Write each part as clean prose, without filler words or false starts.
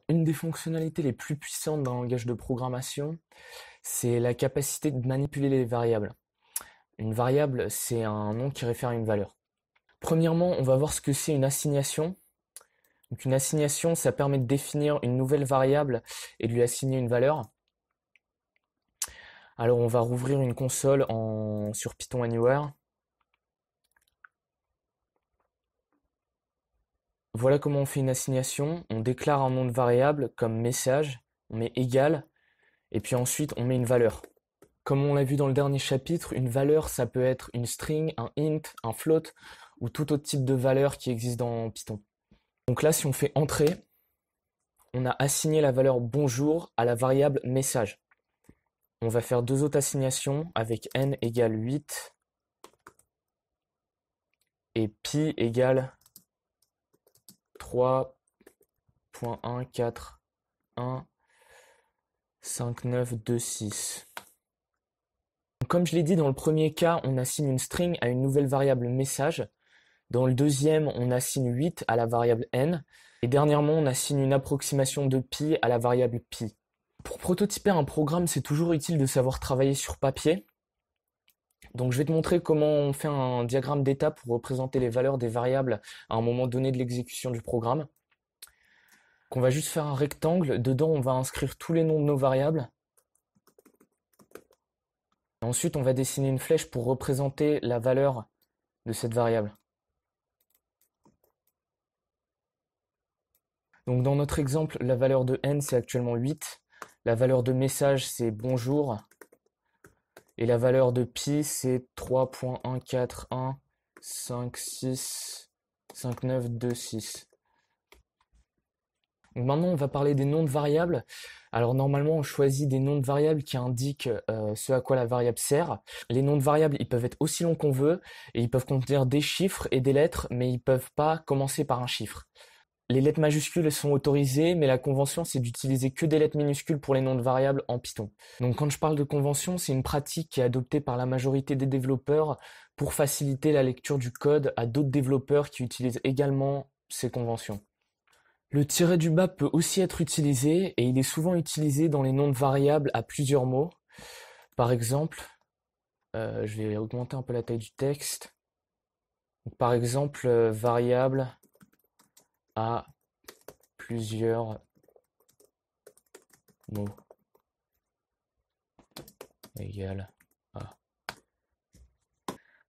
une des fonctionnalités les plus puissantes d'un langage de programmation, c'est la capacité de manipuler les variables. Une variable, c'est un nom qui réfère à une valeur. Premièrement, on va voir ce que c'est une assignation. Donc une assignation, ça permet de définir une nouvelle variable et de lui assigner une valeur. Alors on va rouvrir une console sur Python Anywhere. Voilà comment on fait une assignation. On déclare un nom de variable comme message, on met égal, et puis ensuite on met une valeur. Comme on l'a vu dans le dernier chapitre, une valeur, ça peut être une string, un int, un float, ou tout autre type de valeur qui existe dans Python. Donc là, si on fait entrée, on a assigné la valeur bonjour à la variable message. On va faire deux autres assignations avec n égale 8 et pi égale 3.1415926. Comme je l'ai dit, dans le premier cas, on assigne une string à une nouvelle variable message. Dans le deuxième, on assigne 8 à la variable n. Et dernièrement, on assigne une approximation de pi à la variable pi. Pour prototyper un programme, c'est toujours utile de savoir travailler sur papier. Donc je vais te montrer comment on fait un diagramme d'étape pour représenter les valeurs des variables à un moment donné de l'exécution du programme. Donc on va juste faire un rectangle. Dedans, on va inscrire tous les noms de nos variables. Ensuite, on va dessiner une flèche pour représenter la valeur de cette variable. Donc dans notre exemple, la valeur de n, c'est actuellement 8. La valeur de message, c'est bonjour. Et la valeur de pi, c'est 3.141565926. Donc maintenant, on va parler des noms de variables. Alors normalement, on choisit des noms de variables qui indiquent ce à quoi la variable sert. Les noms de variables, ils peuvent être aussi longs qu'on veut, et ils peuvent contenir des chiffres et des lettres, mais ils peuvent pas commencer par un chiffre. Les lettres majuscules sont autorisées, mais la convention, c'est d'utiliser que des lettres minuscules pour les noms de variables en Python. Donc quand je parle de convention, c'est une pratique qui est adoptée par la majorité des développeurs pour faciliter la lecture du code à d'autres développeurs qui utilisent également ces conventions. Le tiret du bas peut aussi être utilisé, et il est souvent utilisé dans les noms de variables à plusieurs mots. Par exemple, je vais augmenter un peu la taille du texte. Donc, par exemple, variable à plusieurs mots égale à.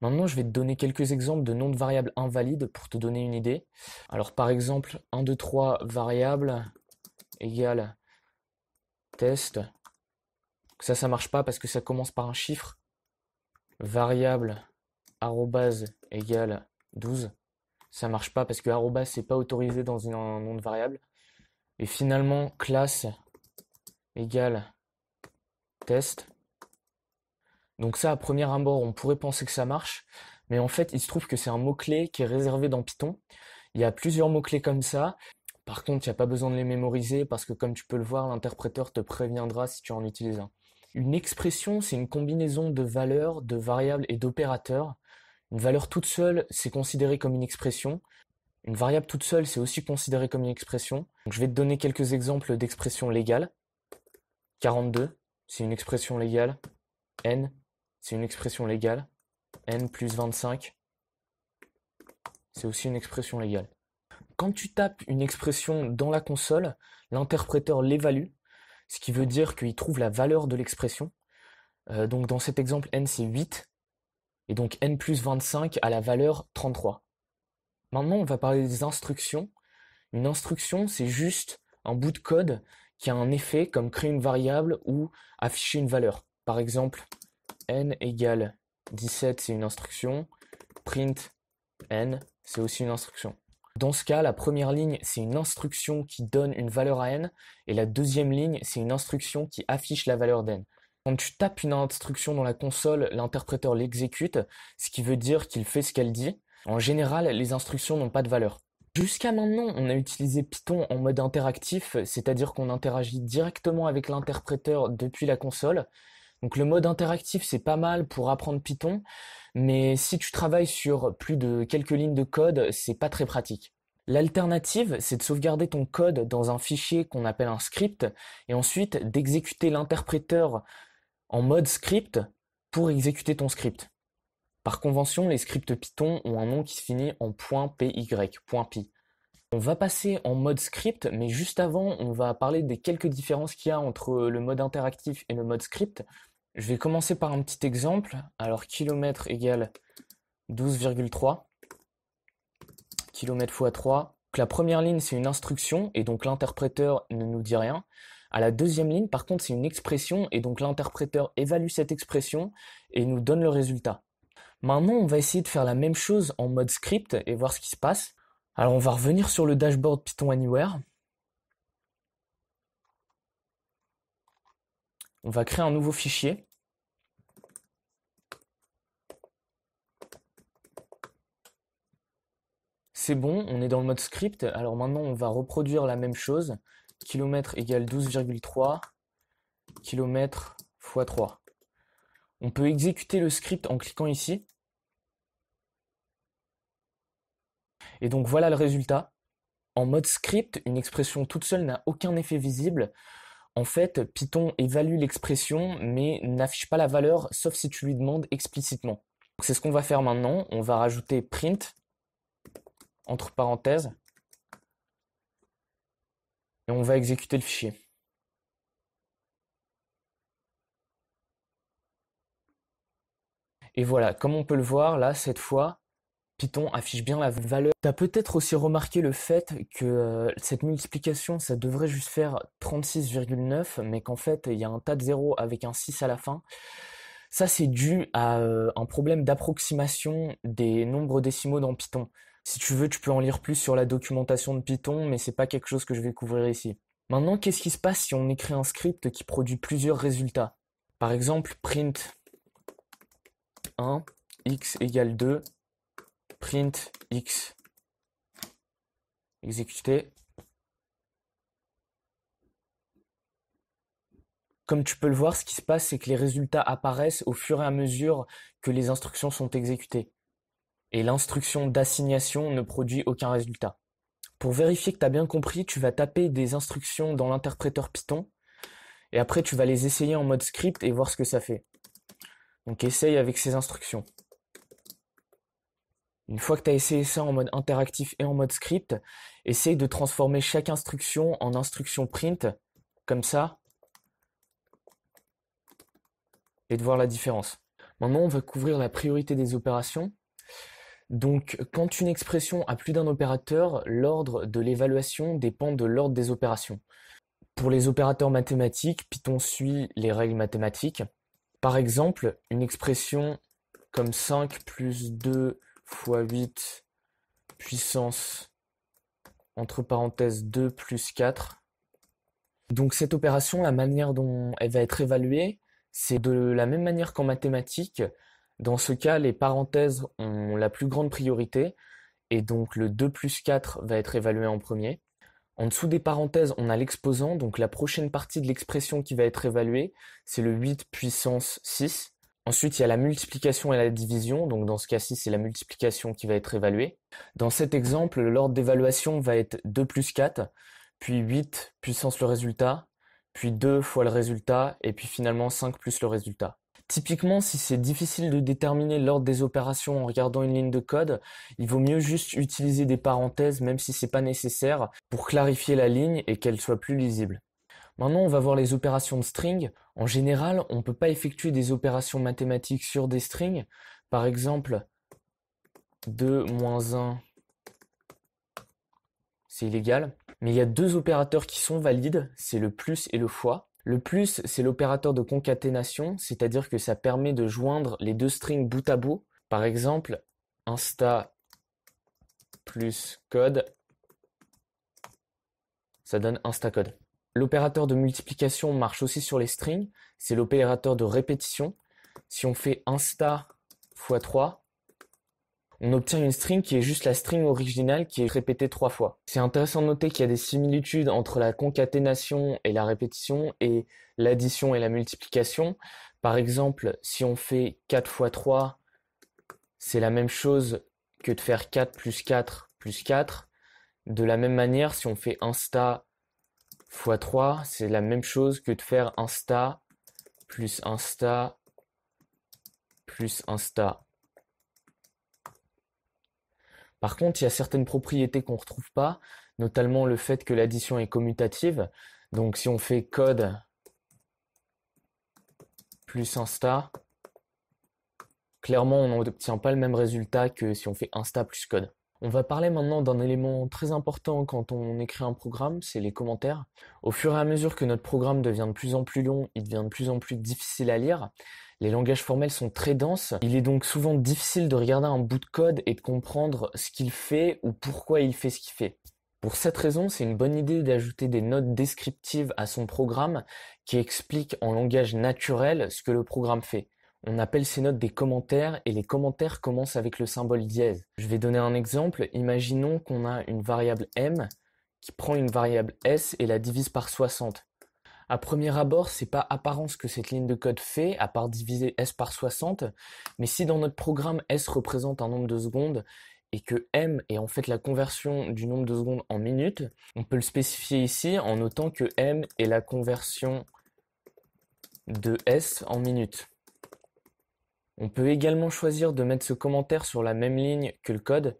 Maintenant, je vais te donner quelques exemples de noms de variables invalides pour te donner une idée. Alors par exemple, 1, 2, 3 variable égale test. Ça marche pas parce que ça commence par un chiffre. Variable arrobase égale 12. Ça marche pas parce que arrobase c'est pas autorisé dans un nom de variable. Et finalement, classe égale test. Donc ça, à premier abord, on pourrait penser que ça marche, mais en fait, il se trouve que c'est un mot-clé qui est réservé dans Python. Il y a plusieurs mots-clés comme ça. Par contre, il n'y a pas besoin de les mémoriser parce que comme tu peux le voir, l'interpréteur te préviendra si tu en utilises un. Une expression, c'est une combinaison de valeurs, de variables et d'opérateurs. Une valeur toute seule, c'est considéré comme une expression. Une variable toute seule, c'est aussi considéré comme une expression. Donc, je vais te donner quelques exemples d'expressions légales. 42, c'est une expression légale. N, c'est une expression légale. N plus 25, c'est aussi une expression légale. Quand tu tapes une expression dans la console, l'interpréteur l'évalue, ce qui veut dire qu'il trouve la valeur de l'expression. Donc dans cet exemple, n c'est 8, et donc n plus 25 a la valeur 33. Maintenant, on va parler des instructions. Une instruction, c'est juste un bout de code qui a un effet comme créer une variable ou afficher une valeur. Par exemple, n égale 17, c'est une instruction. Print n, c'est aussi une instruction. Dans ce cas, la première ligne, c'est une instruction qui donne une valeur à n, et la deuxième ligne, c'est une instruction qui affiche la valeur d'n. Quand tu tapes une instruction dans la console, l'interpréteur l'exécute, ce qui veut dire qu'il fait ce qu'elle dit. En général, les instructions n'ont pas de valeur. Jusqu'à maintenant, on a utilisé Python en mode interactif, c'est-à-dire qu'on interagit directement avec l'interpréteur depuis la console. Donc le mode interactif, c'est pas mal pour apprendre Python, mais si tu travailles sur plus de quelques lignes de code, c'est pas très pratique. L'alternative, c'est de sauvegarder ton code dans un fichier qu'on appelle un script et ensuite d'exécuter l'interpréteur en mode script pour exécuter ton script. Par convention, les scripts Python ont un nom qui se finit en .py, .py. On va passer en mode script, mais juste avant, on va parler des quelques différences qu'il y a entre le mode interactif et le mode script. Je vais commencer par un petit exemple. Alors, kilomètre égale 12,3. Kilomètre fois 3. Donc, la première ligne, c'est une instruction, et donc l'interpréteur ne nous dit rien. À la deuxième ligne, par contre, c'est une expression, et donc l'interpréteur évalue cette expression et nous donne le résultat. Maintenant, on va essayer de faire la même chose en mode script et voir ce qui se passe. Alors, on va revenir sur le dashboard Python Anywhere. On va créer un nouveau fichier. C'est bon, on est dans le mode script. Alors maintenant, on va reproduire la même chose. Kilomètre égale 12,3. Kilomètre fois 3. On peut exécuter le script en cliquant ici. Et donc voilà le résultat. En mode script, une expression toute seule n'a aucun effet visible. En fait, Python évalue l'expression, mais n'affiche pas la valeur, sauf si tu lui demandes explicitement. C'est ce qu'on va faire maintenant. On va rajouter print, entre parenthèses, et on va exécuter le fichier. Et voilà, comme on peut le voir, là, cette fois, Python affiche bien la valeur. Tu as peut-être aussi remarqué le fait que cette multiplication, ça devrait juste faire 36,9, mais qu'en fait, il y a un tas de zéros avec un 6 à la fin. Ça, c'est dû à un problème d'approximation des nombres décimaux dans Python. Si tu veux, tu peux en lire plus sur la documentation de Python, mais c'est pas quelque chose que je vais couvrir ici. Maintenant, qu'est-ce qui se passe si on écrit un script qui produit plusieurs résultats? Par exemple, print 1, x égale 2, print x. Exécuter. Comme tu peux le voir, ce qui se passe, c'est que les résultats apparaissent au fur et à mesure que les instructions sont exécutées. Et l'instruction d'assignation ne produit aucun résultat. Pour vérifier que tu as bien compris, tu vas taper des instructions dans l'interpréteur Python et après tu vas les essayer en mode script et voir ce que ça fait. Donc essaye avec ces instructions. Une fois que tu as essayé ça en mode interactif et en mode script, essaye de transformer chaque instruction en instruction print, comme ça, et de voir la différence. Maintenant, on va couvrir la priorité des opérations. Donc, quand une expression a plus d'un opérateur, l'ordre de l'évaluation dépend de l'ordre des opérations. Pour les opérateurs mathématiques, Python suit les règles mathématiques. Par exemple, une expression comme 5 plus 2 fois 8 puissance entre parenthèses 2 plus 4. Donc cette opération, la manière dont elle va être évaluée, c'est de la même manière qu'en mathématiques. Dans ce cas, les parenthèses ont la plus grande priorité et donc le 2 plus 4 va être évalué en premier. En dessous des parenthèses, on a l'exposant, donc la prochaine partie de l'expression qui va être évaluée, c'est le 8 puissance 6. Ensuite, il y a la multiplication et la division, donc dans ce cas-ci, c'est la multiplication qui va être évaluée. Dans cet exemple, l'ordre d'évaluation va être 2 plus 4, puis 8 puissance le résultat, puis 2 fois le résultat, et puis finalement 5 plus le résultat. Typiquement, si c'est difficile de déterminer l'ordre des opérations en regardant une ligne de code, il vaut mieux juste utiliser des parenthèses, même si c'est pas nécessaire, pour clarifier la ligne et qu'elle soit plus lisible. Maintenant, on va voir les opérations de string. En général, on ne peut pas effectuer des opérations mathématiques sur des strings. Par exemple, 2 moins 1, c'est illégal. Mais il y a deux opérateurs qui sont valides, c'est le plus et le fois. Le plus, c'est l'opérateur de concaténation, c'est-à-dire que ça permet de joindre les deux strings bout à bout. Par exemple, insta plus code, ça donne instacode. L'opérateur de multiplication marche aussi sur les strings, c'est l'opérateur de répétition. Si on fait insta fois 3, on obtient une string qui est juste la string originale qui est répétée 3 fois. C'est intéressant de noter qu'il y a des similitudes entre la concaténation et la répétition et l'addition et la multiplication. Par exemple, si on fait 4 fois 3, c'est la même chose que de faire 4 plus 4 plus 4. De la même manière, si on fait insta fois 3, c'est la même chose que de faire insta plus insta plus insta. Par contre, il y a certaines propriétés qu'on ne retrouve pas, notamment le fait que l'addition est commutative. Donc si on fait code plus insta, clairement on n'obtient pas le même résultat que si on fait insta plus code. On va parler maintenant d'un élément très important quand on écrit un programme, c'est les commentaires. Au fur et à mesure que notre programme devient de plus en plus long, il devient de plus en plus difficile à lire. Les langages formels sont très denses. Il est donc souvent difficile de regarder un bout de code et de comprendre ce qu'il fait ou pourquoi il fait ce qu'il fait. Pour cette raison, c'est une bonne idée d'ajouter des notes descriptives à son programme qui expliquent en langage naturel ce que le programme fait. On appelle ces notes des commentaires et les commentaires commencent avec le symbole dièse. Je vais donner un exemple. Imaginons qu'on a une variable m qui prend une variable s et la divise par 60. À premier abord, c'est pas apparent ce que cette ligne de code fait, à part diviser s par 60, mais si dans notre programme s représente un nombre de secondes et que m est en fait la conversion du nombre de secondes en minutes, on peut le spécifier ici en notant que m est la conversion de s en minutes. On peut également choisir de mettre ce commentaire sur la même ligne que le code.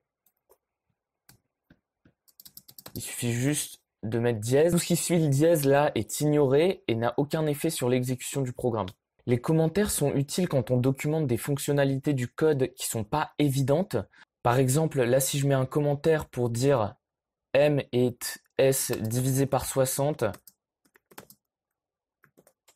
Il suffit juste de mettre dièse. Tout ce qui suit le dièse là est ignoré et n'a aucun effet sur l'exécution du programme. Les commentaires sont utiles quand on documente des fonctionnalités du code qui sont pas évidentes. Par exemple, là si je mets un commentaire pour dire m est s divisé par 60,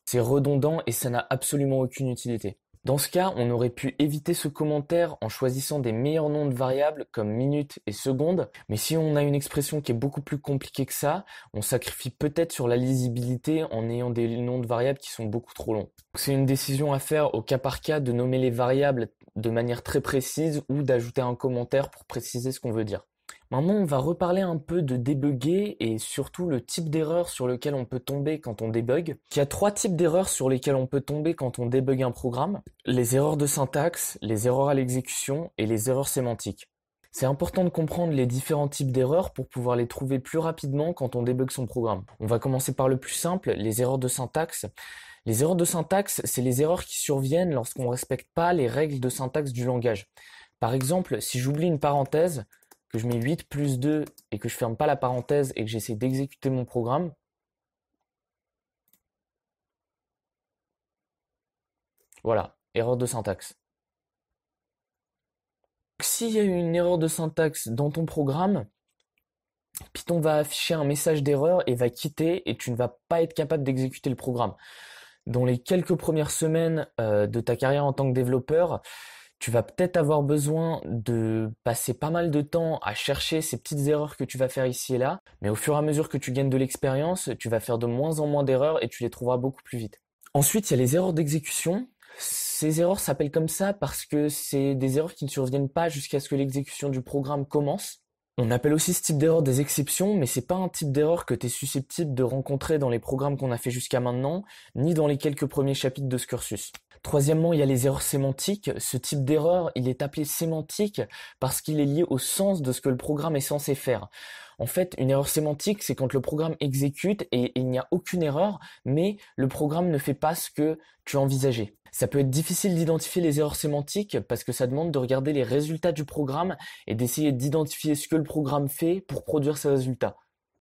c'est redondant et ça n'a absolument aucune utilité. Dans ce cas, on aurait pu éviter ce commentaire en choisissant des meilleurs noms de variables comme minutes et secondes, mais si on a une expression qui est beaucoup plus compliquée que ça, on sacrifie peut-être sur la lisibilité en ayant des noms de variables qui sont beaucoup trop longs. C'est une décision à faire au cas par cas de nommer les variables de manière très précise ou d'ajouter un commentaire pour préciser ce qu'on veut dire. Maintenant, on va reparler un peu de débugger et surtout le type d'erreur sur lequel on peut tomber quand on débug. Il y a 3 types d'erreurs sur lesquelles on peut tomber quand on débug un programme. Les erreurs de syntaxe, les erreurs à l'exécution et les erreurs sémantiques. C'est important de comprendre les différents types d'erreurs pour pouvoir les trouver plus rapidement quand on débug son programme. On va commencer par le plus simple, les erreurs de syntaxe. Les erreurs de syntaxe, c'est les erreurs qui surviennent lorsqu'on ne respecte pas les règles de syntaxe du langage. Par exemple, si j'oublie une parenthèse, que je mets 8 plus 2 et que je ferme pas la parenthèse et que j'essaie d'exécuter mon programme, voilà, erreur de syntaxe. S'il y a une erreur de syntaxe dans ton programme, Python va afficher un message d'erreur et va quitter et tu ne vas pas être capable d'exécuter le programme. Dans les quelques premières semaines de ta carrière en tant que développeur, tu vas peut-être avoir besoin de passer pas mal de temps à chercher ces petites erreurs que tu vas faire ici et là, mais au fur et à mesure que tu gagnes de l'expérience, tu vas faire de moins en moins d'erreurs et tu les trouveras beaucoup plus vite. Ensuite, il y a les erreurs d'exécution. Ces erreurs s'appellent comme ça parce que c'est des erreurs qui ne surviennent pas jusqu'à ce que l'exécution du programme commence. On appelle aussi ce type d'erreur des exceptions, mais c'est pas un type d'erreur que tu es susceptible de rencontrer dans les programmes qu'on a fait jusqu'à maintenant, ni dans les quelques premiers chapitres de ce cursus. Troisièmement, il y a les erreurs sémantiques. Ce type d'erreur, il est appelé sémantique parce qu'il est lié au sens de ce que le programme est censé faire. En fait, une erreur sémantique, c'est quand le programme exécute et il n'y a aucune erreur, mais le programme ne fait pas ce que tu envisageais. Ça peut être difficile d'identifier les erreurs sémantiques parce que ça demande de regarder les résultats du programme et d'essayer d'identifier ce que le programme fait pour produire ces résultats.